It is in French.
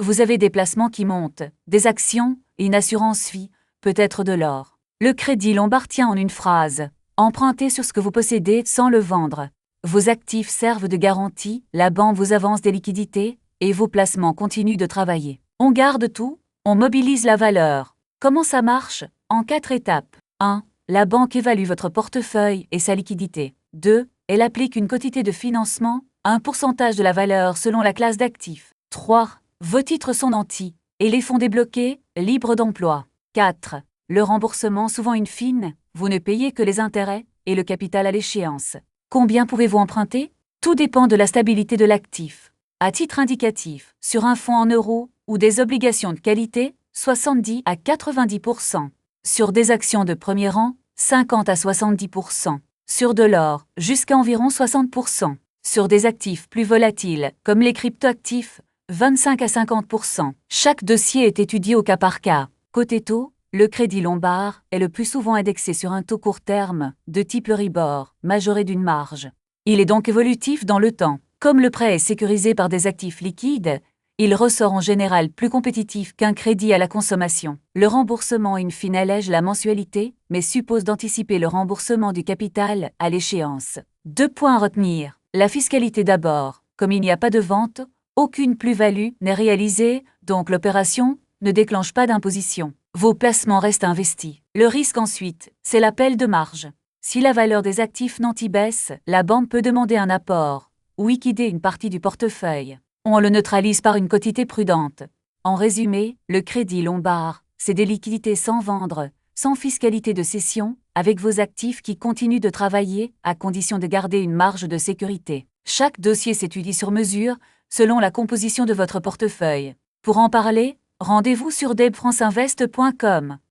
Vous avez des placements qui montent, des actions, une assurance vie, peut-être de l'or. Le Crédit Lombard tient en une phrase. Empruntez sur ce que vous possédez sans le vendre. Vos actifs servent de garantie, la banque vous avance des liquidités, et vos placements continuent de travailler. On garde tout, on mobilise la valeur. Comment ça marche? En 4 étapes. 1. La banque évalue votre portefeuille et sa liquidité. 2. Elle applique une quotité de financement, un pourcentage de la valeur selon la classe d'actifs. 3. Vos titres sont nantis, et les fonds débloqués, libres d'emploi. 4. Le remboursement souvent in fine, vous ne payez que les intérêts et le capital à l'échéance. Combien pouvez-vous emprunter? Tout dépend de la stabilité de l'actif. À titre indicatif, sur un fonds en euros ou des obligations de qualité, 70 à 90%. Sur des actions de premier rang, 50 à 70%. Sur de l'or, jusqu'à environ 60%. Sur des actifs plus volatiles, comme les cryptoactifs, 25 à 50%. Chaque dossier est étudié au cas par cas. Côté taux, le Crédit Lombard est le plus souvent indexé sur un taux court terme, de type Euribor, majoré d'une marge. Il est donc évolutif dans le temps. Comme le prêt est sécurisé par des actifs liquides, il ressort en général plus compétitif qu'un crédit à la consommation. Le remboursement in fine allège la mensualité, mais suppose d'anticiper le remboursement du capital à l'échéance. 2 points à retenir. La fiscalité d'abord. Comme il n'y a pas de vente, aucune plus-value n'est réalisée, donc l'opération ne déclenche pas d'imposition. Vos placements restent investis. Le risque ensuite, c'est l'appel de marge. Si la valeur des actifs nantis baisse, la banque peut demander un apport ou liquider une partie du portefeuille. On le neutralise par une quotité prudente. En résumé, le Crédit Lombard, c'est des liquidités sans vendre, sans fiscalité de cession, avec vos actifs qui continuent de travailler, à condition de garder une marge de sécurité. Chaque dossier s'étudie sur mesure, selon la composition de votre portefeuille. Pour en parler, rendez-vous sur debfranceinvest.com.